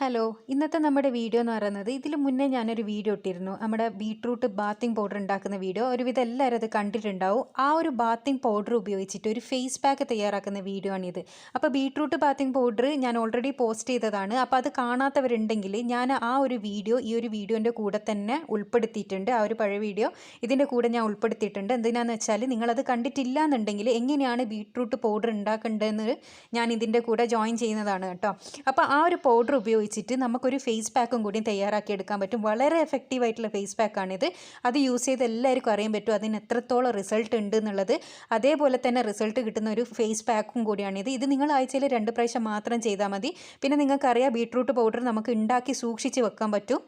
Hello, ഇന്നത്തെ നമ്മുടെ video എന്ന് പറയുന്നത് ഇതിൽ മുന്നേ ഞാനൊരു വീഡിയോ ഇട്ടിരുന്നു. നമ്മുടെ ബീട്രൂട്ട് ബാത്തിങ് പൗഡർ ഉണ്ടാക്കുന്ന വീഡിയോ. ഒരുവിധം എല്ലാവരും അത് കണ്ടിട്ടുണ്ടാവും. ആ ഒരു ബാത്തിങ് പൗഡർ ഉപയോഗിച്ചിട്ട് ഒരു ഫേസ് പാക്ക് തയ്യാറാക്കുന്ന വീഡിയോ ആണിത്. അപ്പോൾ ബീട്രൂട്ട് ബാത്തിങ് പൗഡർ ഞാൻ ഓൾറെഡി പോസ്റ്റ് ചെയ്തതാണ്. അപ്പോൾ അത് കാണാത്തവരുണ്ടെങ്കിൽ ഞാൻ ആ ഒരു വീഡിയോ ഈ ഒരു വീഡിയോൻ്റെ കൂടെ തന്നെ ഉൾപ്പെടുത്തിയിട്ടുണ്ട്. ആ ഒരു പഴയ വീഡിയോ ഇതിൻ്റെ കൂടെ ഞാൻ ഉൾപ്പെടുത്തിയിട്ടുണ്ട്. എന്തിനാന്ന് വെച്ചാൽ നിങ്ങളത് കണ്ടിട്ടില്ല എന്നുണ്ടെങ്കിൽ എങ്ങനെയാണ് ബീട്രൂട്ട് പൗഡർ ഉണ്ടാക്കേണ്ടതെന്ന് ഞാൻ ഇതിൻ്റെ കൂടെ ജോയിൻ ചെയ്യുന്നതാണ് കേട്ടോ. അപ്പോൾ ആ ഒരു പൗഡർ ഉപയോഗിച്ചിട്ട് നമുക്കൊരു ഫേസ് പാക്കും കൂടി തയ്യാറാക്കി എടുക്കാൻ പറ്റും. വളരെ എഫക്റ്റീവ് ആയിട്ടുള്ള ഫേസ് പാക്കാണിത്. അത് യൂസ് ചെയ്ത് എല്ലാവർക്കും അറിയാൻ പറ്റും അതിന് എത്രത്തോളം റിസൾട്ട് ഉണ്ട് എന്നുള്ളത്. അതേപോലെ തന്നെ റിസൾട്ട് കിട്ടുന്ന ഒരു ഫേസ് പാക്കും കൂടിയാണിത്. ഇത് നിങ്ങൾ ആഴ്ചയിൽ 2 പ്രാവശ്യം മാത്രം ചെയ്താൽ മതി. പിന്നെ നിങ്ങൾക്കറിയാം ബീട്രൂട്ട് പൗഡർ നമുക്ക് ഉണ്ടാക്കി സൂക്ഷിച്ച് വെക്കാൻ പറ്റും.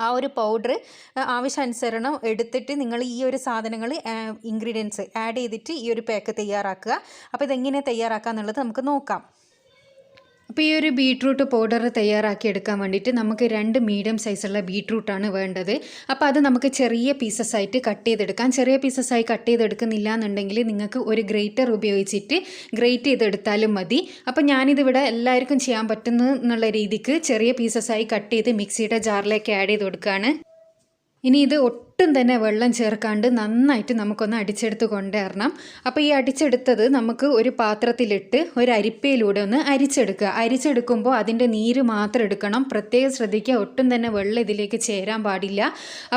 ആ ഒരു പൗഡർ ആവശ്യാനുസരണം എടുത്തിട്ട് നിങ്ങൾ ഈ ഒരു സാധനങ്ങൾ ഇൻഗ്രീഡിയൻസ് ആഡ് ചെയ്തിട്ട് ഈ ഒരു പാക്ക് തയ്യാറാക്കുക. അപ്പോൾ ഇതെങ്ങനെ തയ്യാറാക്കുക എന്നുള്ളത് നമുക്ക് നോക്കാം. അപ്പോൾ ഈ ഒരു ബീട്രൂട്ട് പൗഡർ തയ്യാറാക്കി എടുക്കാൻ വേണ്ടിയിട്ട് നമുക്ക് 2 മീഡിയം സൈസുള്ള ബീട്രൂട്ടാണ് വേണ്ടത്. അപ്പോൾ അത് നമുക്ക് ചെറിയ പീസസ് ആയിട്ട് കട്ട് ചെയ്തെടുക്കാം. ചെറിയ പീസസ് ആയി കട്ട് ചെയ്തെടുക്കുന്നില്ല എന്നുണ്ടെങ്കിൽ നിങ്ങൾക്ക് ഒരു ഗ്രേറ്റർ ഉപയോഗിച്ചിട്ട് ഗ്രേറ്റ് ചെയ്തെടുത്താലും മതി. അപ്പോൾ ഞാനിതിവിടെ എല്ലാവർക്കും ചെയ്യാൻ പറ്റുന്നു എന്നുള്ള രീതിക്ക് ചെറിയ പീസസ് ആയി കട്ട് ചെയ്ത് മിക്സിയുടെ ജാറിലേക്ക് ആഡ് ചെയ്ത് കൊടുക്കുകയാണ്. ഇനി ഇത് ഒട്ടും തന്നെ വെള്ളം ചേർക്കാണ്ട് നന്നായിട്ട് നമുക്കൊന്ന് അടിച്ചെടുത്ത് കൊണ്ടുവരണം. അപ്പോൾ ഈ അടിച്ചെടുത്തത് നമുക്ക് ഒരു പാത്രത്തിലിട്ട് ഒരു അരിപ്പയിലൂടെ ഒന്ന് അരിച്ചെടുക്കുക. അരിച്ചെടുക്കുമ്പോൾ അതിൻ്റെ നീര് മാത്രം എടുക്കണം. പ്രത്യേകം ശ്രദ്ധിക്കുക, ഒട്ടും തന്നെ വെള്ളം ഇതിലേക്ക് ചേരാൻ പാടില്ല.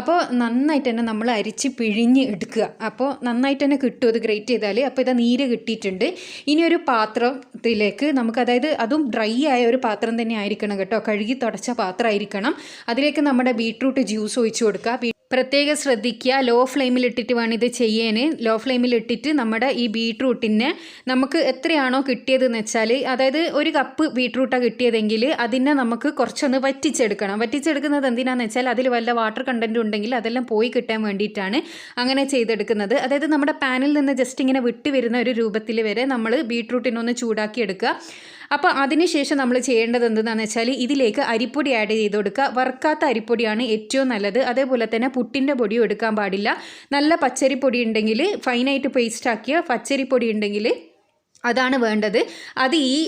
അപ്പോൾ നന്നായിട്ട് തന്നെ നമ്മൾ അരിച്ച് പിഴിഞ്ഞ് എടുക്കുക. അപ്പോൾ നന്നായിട്ട് തന്നെ കിട്ടും ഇത് ഗ്രേറ്റ് ചെയ്താൽ. അപ്പോൾ ഇതാ നീര് കിട്ടിയിട്ടുണ്ട്. ഇനി ഒരു പാത്രത്തിലേക്ക് നമുക്ക്, അതായത് അതും ഡ്രൈ ആയ ഒരു പാത്രം തന്നെ ആയിരിക്കണം കേട്ടോ, കഴുകി തുടച്ച പാത്രം ആയിരിക്കണം. അതിലേക്ക് നമ്മുടെ ബീട്രൂട്ട് ജ്യൂസ് ഒഴിച്ചു കൊടുക്കുക. പ്രത്യേകം ശ്രദ്ധിക്കുക, ലോ ഫ്ലെയിമിലിട്ടിട്ട് വേണം ഇത് ചെയ്യാൻ. ലോ ഫ്ലെയിമിലിട്ടിട്ട് നമ്മുടെ ഈ ബീട്രൂട്ടിനെ നമുക്ക് എത്രയാണോ കിട്ടിയതെന്ന് വെച്ചാൽ, അതായത് ഒരു കപ്പ് ബീട്രൂട്ടാണ് കിട്ടിയതെങ്കിൽ അതിനെ നമുക്ക് കുറച്ചൊന്ന് വറ്റിച്ചെടുക്കണം. വറ്റിച്ചെടുക്കുന്നത് എന്തിനാണെന്ന് വെച്ചാൽ അതിൽ വല്ല വാട്ടർ കണ്ടൻറ്റും ഉണ്ടെങ്കിൽ അതെല്ലാം പോയി കിട്ടാൻ വേണ്ടിയിട്ടാണ് അങ്ങനെ ചെയ്തെടുക്കുന്നത്. അതായത് നമ്മുടെ പാനിൽ നിന്ന് ജസ്റ്റ് ഇങ്ങനെ വിട്ട് വരുന്ന ഒരു രൂപത്തിൽ വരെ നമ്മൾ ബീട്രൂട്ടിനൊന്ന് ചൂടാക്കി എടുക്കുക. അപ്പോൾ അതിനുശേഷം നമ്മൾ ചെയ്യേണ്ടത് എന്താണെന്ന് വെച്ചാൽ ഇതിലേക്ക് അരിപ്പൊടി ആഡ് ചെയ്ത് കൊടുക്കുക. വറുക്കാത്ത അരിപ്പൊടിയാണ് ഏറ്റവും നല്ലത്. അതേപോലെ തന്നെ പുട്ടിൻ്റെ പൊടിയും എടുക്കാൻ പാടില്ല. നല്ല പച്ചരിപ്പൊടി ഉണ്ടെങ്കിൽ, ഫൈനായിട്ട് പേസ്റ്റ് ആക്കിയ പച്ചരിപ്പൊടി ഉണ്ടെങ്കിൽ അതാണ് വേണ്ടത്. അത് ഈ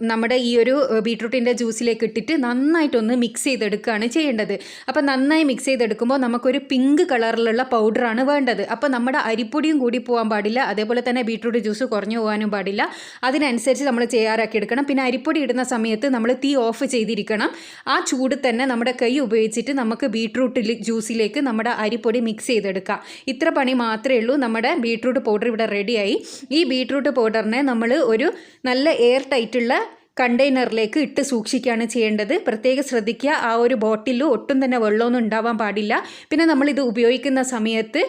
നമ്മുടെ ഈ ഒരു ബീട്രൂട്ടിൻ്റെ ജ്യൂസിലേക്ക് ഇട്ടിട്ട് നന്നായിട്ടൊന്ന് മിക്സ് ചെയ്തെടുക്കുകയാണ് ചെയ്യേണ്ടത്. അപ്പോൾ നന്നായി മിക്സ് ചെയ്തെടുക്കുമ്പോൾ നമുക്കൊരു പിങ്ക് കളറിലുള്ള പൗഡറാണ് വേണ്ടത്. അപ്പോൾ നമ്മുടെ അരിപ്പൊടിയും കൂടി പോകാൻ പാടില്ല, അതേപോലെ തന്നെ ബീട്രൂട്ട് ജ്യൂസ് കുറഞ്ഞു പോകാനും പാടില്ല. അതിനനുസരിച്ച് നമ്മൾ തയ്യാറാക്കി എടുക്കണം. പിന്നെ അരിപ്പൊടി ഇടുന്ന സമയത്ത് നമ്മൾ തീ ഓഫ് ചെയ്തിരിക്കണം. ആ ചൂട് തന്നെ നമ്മുടെ കൈ ഉപയോഗിച്ചിട്ട് നമുക്ക് ബീട്രൂട്ട് ജ്യൂസിലേക്ക് നമ്മുടെ അരിപ്പൊടി മിക്സ് ചെയ്തെടുക്കാം. ഇത്ര പണി മാത്രമേ ഉള്ളൂ. നമ്മുടെ ബീട്രൂട്ട് പൗഡർ ഇവിടെ റെഡിയായി. ഈ ബീട്രൂട്ട് പൗഡറിനെ നമ്മൾ ഒരു നല്ല എയർ ടൈറ്റുള്ള കണ്ടെയ്നറിലേക്ക് ഇട്ട് സൂക്ഷിക്കുകയാണ് ചെയ്യേണ്ടത്. പ്രത്യേകം ശ്രദ്ധിക്കുക, ആ ഒരു ബോട്ടിൽ ഒട്ടും തന്നെ വെള്ളമൊന്നും ഉണ്ടാവാൻ പാടില്ല. പിന്നെ നമ്മളിത് ഉപയോഗിക്കുന്ന സമയത്ത്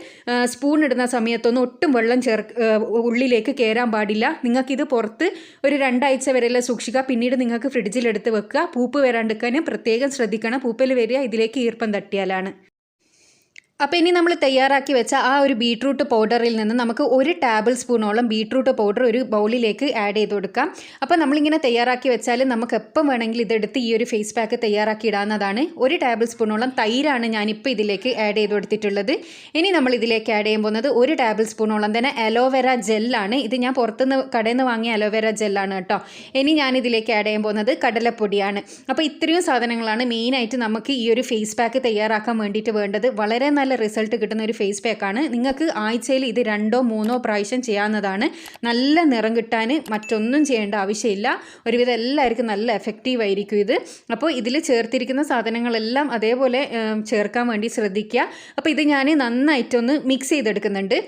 സ്പൂൺ ഇടുന്ന സമയത്തൊന്നും ഒട്ടും വെള്ളം ഉള്ളിലേക്ക് കയറാൻ പാടില്ല. നിങ്ങൾക്കിത് പുറത്ത് ഒരു 2 ആഴ്ച വരെയെല്ലാം സൂക്ഷിക്കുക. പിന്നീട് നിങ്ങൾക്ക് ഫ്രിഡ്ജിലെടുത്ത് വെക്കുക. പൂപ്പ് വരാണ്ടിരിക്കാനും പ്രത്യേകം ശ്രദ്ധിക്കണം. പൂപ്പൽ വരിക ഇതിലേക്ക് ഈർപ്പം തട്ടിയാലാണ്. അപ്പോൾ ഇനി നമ്മൾ തയ്യാറാക്കി വെച്ച ആ ഒരു ബീട്രൂട്ട് പൗഡറിൽ നിന്ന് നമുക്ക് 1 ടേബിൾ സ്പൂണോളം ബീട്രൂട്ട് പൗഡർ ഒരു ബൗളിലേക്ക് ആഡ് ചെയ്ത് കൊടുക്കാം. അപ്പോൾ നമ്മളിങ്ങനെ തയ്യാറാക്കി വെച്ചാൽ നമുക്ക് എപ്പം വേണമെങ്കിൽ ഇതെടുത്ത് ഈ ഒരു ഫേസ് പാക്ക് തയ്യാറാക്കി ഇടാവുന്നതാണ്. 1 ടേബിൾ സ്പൂണോളം തൈരാണ് ഞാനിപ്പോൾ ഇതിലേക്ക് ആഡ് ചെയ്ത് കൊടുത്തിട്ടുള്ളത്. ഇനി നമ്മൾ ഇതിലേക്ക് ആഡ് ചെയ്യാൻ പോകുന്നത് 1 ടേബിൾ സ്പൂണോളം തന്നെ അലോവേര ജെല്ലാണ്. ഇത് ഞാൻ പുറത്തുനിന്ന് കടയിൽ നിന്ന് വാങ്ങിയ അലോവേര ജെല്ലാണ് കേട്ടോ. ഇനി ഞാൻ ഇതിലേക്ക് ആഡ് ചെയ്യാൻ പോകുന്നത് കടലപ്പൊടിയാണ്. അപ്പോൾ ഇത്രയും സാധനങ്ങളാണ് മെയിനായിട്ട് നമുക്ക് ഈ ഒരു ഫേസ് പാക്ക് തയ്യാറാക്കാൻ വേണ്ടിയിട്ട് വേണ്ടത്. വളരെ നല്ല റിസൾട്ട് കിട്ടുന്ന ഒരു ഫേസ് പാക്കാണ്. നിങ്ങൾക്ക് ആഴ്ചയിൽ ഇത് 2 or 3 പ്രാവശ്യം ചെയ്യാവുന്നതാണ്. നല്ല നിറം കിട്ടാൻ മറ്റൊന്നും ചെയ്യേണ്ട ആവശ്യമില്ല. ഒരുവിധം എല്ലാവർക്കും നല്ല എഫക്റ്റീവ് ആയിരിക്കും ഇത്. അപ്പോൾ ഇതിൽ ചേർത്തിരിക്കുന്ന സാധനങ്ങളെല്ലാം അതേപോലെ ചേർക്കാൻ വേണ്ടി ശ്രദ്ധിക്കുക. അപ്പോൾ ഇത് ഞാൻ നന്നായിട്ടൊന്ന് മിക്സ് ചെയ്തെടുക്കുന്നുണ്ട്.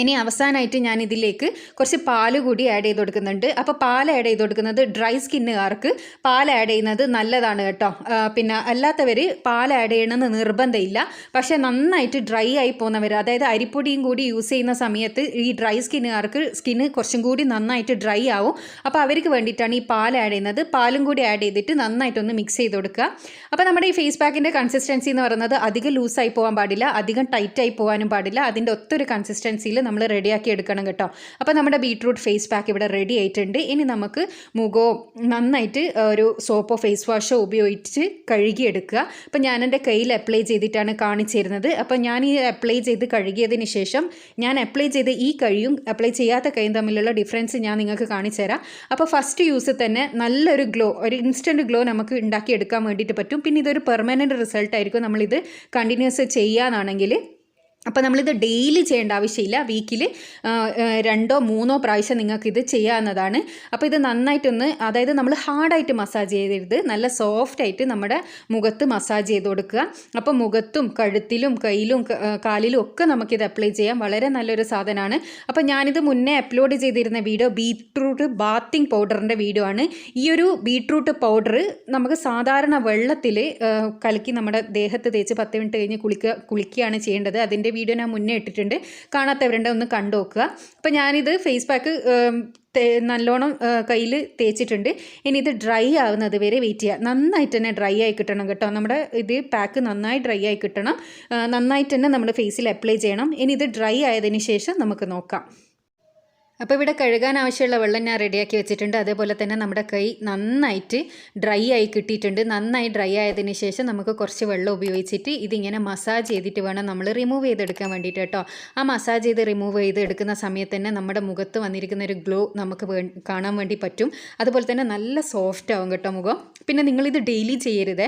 ഇനി അവസാനമായിട്ട് ഞാൻ ഇതിലേക്ക് കുറച്ച് പാല് കൂടി ആഡ് ചെയ്ത് കൊടുക്കുന്നുണ്ട്. അപ്പോൾ പാൽ ആഡ് ചെയ്ത് കൊടുക്കുന്നത് ഡ്രൈ സ്കിന്നുകാർക്ക് പാൽ ആഡ് ചെയ്യുന്നത് നല്ലതാണ് കേട്ടോ. പിന്നെ അല്ലാത്തവർ പാൽ ആഡ് ചെയ്യണമെന്ന് നിർബന്ധമില്ല. പക്ഷേ നന്നായിട്ട് ഡ്രൈ ആയി പോകുന്നവർ, അതായത് അരിപ്പൊടിയും കൂടി യൂസ് ചെയ്യുന്ന സമയത്ത് ഈ ഡ്രൈ സ്കിന്നുകാർക്ക് സ്കിന്ന് കുറച്ചും കൂടി നന്നായിട്ട് ഡ്രൈ ആവും. അപ്പോൾ അവർക്ക് വേണ്ടിയിട്ടാണ് ഈ പാൽ ആഡ് ചെയ്യുന്നത്. പാലും കൂടി ആഡ് ചെയ്തിട്ട് നന്നായിട്ടൊന്ന് മിക്സ് ചെയ്ത് കൊടുക്കുക. അപ്പോൾ നമ്മുടെ ഈ ഫേസ് പാക്കിൻ്റെ കൺസിസ്റ്റൻസി എന്ന് പറയുന്നത് അധികം ലൂസായി പോകാൻ പാടില്ല, അധികം ടൈറ്റായി പോകാനും പാടില്ല. അതിൻ്റെ ഒത്തൊരു കൺസിസ്റ്റൻസിയിൽ രീതിയിൽ നമ്മൾ റെഡിയാക്കി എടുക്കണം കേട്ടോ. അപ്പോൾ നമ്മുടെ ബീട്രൂട്ട് ഫേസ് പാക്ക് ഇവിടെ റെഡി ആയിട്ടുണ്ട്. ഇനി നമുക്ക് മുഖവും നന്നായിട്ട് ഒരു സോപ്പോ ഫേസ് വാഷോ ഉപയോഗിച്ച് കഴുകിയെടുക്കുക. അപ്പോൾ ഞാൻ എൻ്റെ കയ്യിൽ അപ്ലൈ ചെയ്തിട്ടാണ് കാണിച്ചു തരുന്നത്. അപ്പോൾ ഞാൻ ഈ അപ്ലൈ ചെയ്ത് കഴുകിയതിന് ശേഷം ഞാൻ അപ്ലൈ ചെയ്ത ഈ കൈയും അപ്ലൈ ചെയ്യാത്ത കൈയും തമ്മിലുള്ള ഡിഫറൻസ് ഞാൻ നിങ്ങൾക്ക് കാണിച്ചു തരാം. അപ്പോൾ ഫസ്റ്റ് യൂസ് തന്നെ നല്ലൊരു ഗ്ലോ, ഒരു ഇൻസ്റ്റൻറ്റ് ഗ്ലോ നമുക്ക് ഉണ്ടാക്കിയെടുക്കാൻ വേണ്ടിയിട്ട് പറ്റും. പിന്നെ ഇതൊരു പെർമനൻറ്റ് റിസൾട്ടായിരിക്കും നമ്മളിത് കണ്ടിന്യൂസ് ചെയ്യാനാണെങ്കിൽ. അപ്പോൾ നമ്മളിത് ഡെയിലി ചെയ്യേണ്ട ആവശ്യമില്ല. വീക്കിൽ 2-3 പ്രാവശ്യം നിങ്ങൾക്കിത് ചെയ്യാവുന്നതാണ്. അപ്പോൾ ഇത് നന്നായിട്ടൊന്ന്, അതായത് നമ്മൾ ഹാർഡായിട്ട് മസാജ് ചെയ്യരുത്, നല്ല സോഫ്റ്റായിട്ട് നമ്മുടെ മുഖത്ത് മസാജ് ചെയ്ത് കൊടുക്കുക. അപ്പോൾ മുഖത്തും കഴുത്തിലും കയ്യിലും കാലിലും ഒക്കെ നമുക്കിത് അപ്ലൈ ചെയ്യാം. വളരെ നല്ലൊരു സാധനമാണ്. അപ്പോൾ ഞാനിത് മുന്നേ അപ്ലോഡ് ചെയ്തിരുന്ന വീഡിയോ ബീട്രൂട്ട് ബാത്തിങ് പൗഡറിൻ്റെ വീഡിയോ ആണ്. ഈ ഒരു ബീട്രൂട്ട് പൗഡർ നമുക്ക് സാധാരണ വെള്ളത്തിൽ കലക്കി നമ്മുടെ ദേഹത്ത് തേച്ച് 10 മിനിറ്റ് കഴിഞ്ഞ് കുളിക്കുകയാണ് ചെയ്യേണ്ടത്. അതിൻ്റെ വീഡിയോ ഞാൻ മുന്നേ ഇട്ടിട്ടുണ്ട്, കാണാത്തവരുണ്ട് ഒന്ന് കണ്ടു നോക്കുക. അപ്പോൾ ഞാനിത് ഫേസ് പാക്ക് നല്ലോണം കയ്യിൽ തേച്ചിട്ടുണ്ട്. ഇനി ഇത് ഡ്രൈ ആവുന്നത് വരെ വെയിറ്റ് ചെയ്യുക. നന്നായിട്ട് തന്നെ ഡ്രൈ ആയി കിട്ടണം കേട്ടോ. നമ്മുടെ ഇത് പാക്ക് നന്നായി ഡ്രൈ ആയി കിട്ടണം. നന്നായിട്ട് തന്നെ നമ്മൾ ഫേസിൽ അപ്ലൈ ചെയ്യണം. ഇനി ഇത് ഡ്രൈ ആയതിന് ശേഷം നമുക്ക് നോക്കാം. അപ്പോൾ ഇവിടെ കഴുകാൻ ആവശ്യമുള്ള വെള്ളം ഞാൻ റെഡിയാക്കി വെച്ചിട്ടുണ്ട്. അതേപോലെ തന്നെ നമ്മുടെ കൈ നന്നായിട്ട് ഡ്രൈ ആയി കിട്ടിയിട്ടുണ്ട്. നന്നായി ഡ്രൈ ആയതിന് ശേഷം നമുക്ക് കുറച്ച് വെള്ളം ഉപയോഗിച്ചിട്ട് ഇതിങ്ങനെ മസാജ് ചെയ്തിട്ട് വേണം നമ്മൾ റിമൂവ് ചെയ്തെടുക്കാൻ വേണ്ടിയിട്ട് കേട്ടോ. ആ മസാജ് ചെയ്ത് റിമൂവ് ചെയ്ത് എടുക്കുന്ന സമയത്ത് തന്നെ നമ്മുടെ മുഖത്ത് വന്നിരിക്കുന്ന ഒരു ഗ്ലോ നമുക്ക് കാണാൻ വേണ്ടി പറ്റും. അതുപോലെ തന്നെ നല്ല സോഫ്റ്റ് ആവും കേട്ടോ മുഖം. പിന്നെ നിങ്ങളിത് ഡെയിലി ചെയ്യരുത്.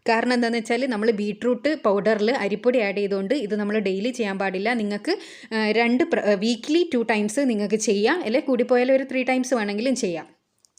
കാരണം എന്താണെന്ന് വെച്ചാൽ നമ്മൾ ബീട്രൂട്ട് പൗഡറിൽ അരിപ്പൊടി ആഡ് ചെയ്തുകൊണ്ട് ഇത് നമ്മൾ ഡെയിലി ചെയ്യാൻ പാടില്ല. നിങ്ങൾക്ക് വീക്ക്ലി 2 ടൈംസ് നിങ്ങൾക്ക് ചെയ്യാം, അല്ലെങ്കിൽ കൂടിപ്പോയാൽ ഒരു 3 ടൈംസ് വേണമെങ്കിലും ചെയ്യാം.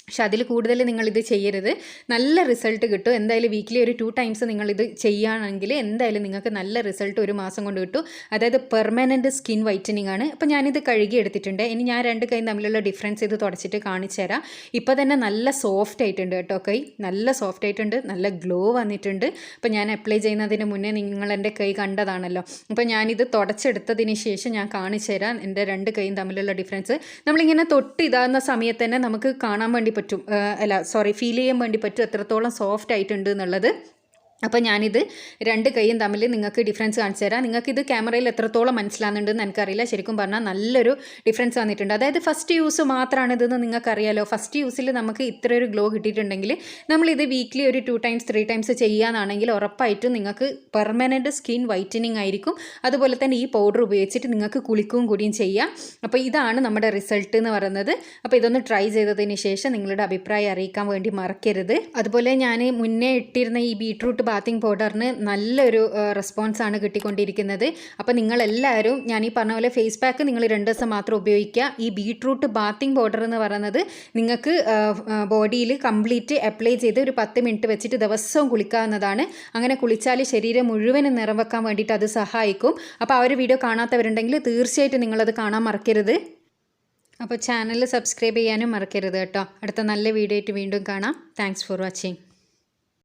പക്ഷെ അതിൽ കൂടുതൽ നിങ്ങളിത് ചെയ്യരുത്. നല്ല റിസൾട്ട് കിട്ടും. എന്തായാലും വീക്കിലി ഒരു 2 ടൈംസ് നിങ്ങളിത് ചെയ്യുകയാണെങ്കിൽ എന്തായാലും നിങ്ങൾക്ക് നല്ല റിസൾട്ട് 1 മാസം കൊണ്ട് കിട്ടും. അതായത് പെർമനൻറ്റ് സ്കിൻ വൈറ്റനിങ് ആണ്. അപ്പോൾ ഞാനിത് കഴുകി എടുത്തിട്ടുണ്ട്. ഇനി ഞാൻ 2 കൈ തമ്മിലുള്ള ഡിഫറൻസ് ഇത് തുടച്ചിട്ട് കാണിച്ചു തരാം. ഇപ്പോൾ തന്നെ നല്ല സോഫ്റ്റ് ആയിട്ടുണ്ട് കേട്ടോ. കൈ നല്ല സോഫ്റ്റ് ആയിട്ടുണ്ട്, നല്ല ഗ്ലോ വന്നിട്ടുണ്ട്. അപ്പോൾ ഞാൻ അപ്ലൈ ചെയ്യുന്നതിന് മുന്നേ നിങ്ങൾ എൻ്റെ കൈ കണ്ടതാണല്ലോ. അപ്പോൾ ഞാനിത് തുടച്ചെടുത്തതിന് ശേഷം ഞാൻ കാണിച്ചു തരാം എൻ്റെ 2 കൈയും തമ്മിലുള്ള ഡിഫറൻസ്. നമ്മളിങ്ങനെ തൊട്ട് ഇതാകുന്ന സമയത്ത് തന്നെ നമുക്ക് കാണാൻ വേണ്ടി പറ്റും, ഫീൽ ചെയ്യാൻ വേണ്ടി പറ്റും എത്രത്തോളം സോഫ്റ്റ് ആയിട്ടുണ്ട് എന്നുള്ളത്. അപ്പോൾ ഞാനിത് 2 കൈയും തമ്മിൽ നിങ്ങൾക്ക് ഡിഫറൻസ് കാണിച്ചു തരാം. നിങ്ങൾക്കിത് ക്യാമറയിൽ എത്രത്തോളം മനസ്സിലാകുന്നുണ്ടെന്ന് എനിക്കറിയില്ല. ശരിക്കും പറഞ്ഞാൽ നല്ലൊരു ഡിഫറൻസ് വന്നിട്ടുണ്ട്. അതായത് ഫസ്റ്റ് യൂസ് മാത്രമാണ് ഇതെന്ന് നിങ്ങൾക്കറിയാലോ. ഫസ്റ്റ് യൂസിൽ നമുക്ക് ഇത്ര ഒരു ഗ്ലോ കിട്ടിയിട്ടുണ്ടെങ്കിൽ നമ്മളിത് വീക്ക്ലി ഒരു 2 ടൈംസ് 3 ടൈംസ് ചെയ്യാനാണെങ്കിൽ ഉറപ്പായിട്ടും നിങ്ങൾക്ക് പെർമനൻറ്റ് സ്കിൻ വൈറ്റനിങ് ആയിരിക്കും. അതുപോലെ തന്നെ ഈ പൗഡർ ഉപയോഗിച്ചിട്ട് നിങ്ങൾക്ക് കുളിക്കുകയും കൂടിയും ചെയ്യാം. അപ്പോൾ ഇതാണ് നമ്മുടെ റിസൾട്ട് എന്ന് പറയുന്നത്. അപ്പോൾ ഇതൊന്ന് ട്രൈ ചെയ്തതിന് ശേഷം നിങ്ങളുടെ അഭിപ്രായം അറിയിക്കാൻ വേണ്ടി മറക്കരുത്. അതുപോലെ ഞാൻ മുന്നേ ഇട്ടിരുന്ന ഈ ബീട്രൂട്ട് ബാത്തിങ് പൗഡറിന് നല്ലൊരു റെസ്പോൺസാണ് കിട്ടിക്കൊണ്ടിരിക്കുന്നത്. അപ്പോൾ നിങ്ങളെല്ലാവരും ഞാൻ ഈ പറഞ്ഞ പോലെ ഫേസ് പാക്ക് നിങ്ങൾ 2 ദിവസം മാത്രം ഉപയോഗിക്കുക. ഈ ബീട്രൂട്ട് ബാത്തിങ് പൗഡർ എന്ന് പറയുന്നത് നിങ്ങൾക്ക് ബോഡിയിൽ കംപ്ലീറ്റ് അപ്ലൈ ചെയ്ത് ഒരു 10 മിനിറ്റ് വെച്ചിട്ട് ദിവസവും കുളിക്കാവുന്നതാണ്. അങ്ങനെ കുളിച്ചാൽ ശരീരം മുഴുവനും നിറം വെക്കാൻ വേണ്ടിയിട്ട് അത് സഹായിക്കും. അപ്പോൾ ആ ഒരു വീഡിയോ കാണാത്തവരുണ്ടെങ്കിൽ തീർച്ചയായിട്ടും നിങ്ങളത് കാണാൻ മറക്കരുത്. അപ്പോൾ ചാനൽ സബ്സ്ക്രൈബ് ചെയ്യാനും മറക്കരുത് കേട്ടോ. അടുത്ത നല്ല വീഡിയോ ആയിട്ട് വീണ്ടും കാണാം. Thanks for watching.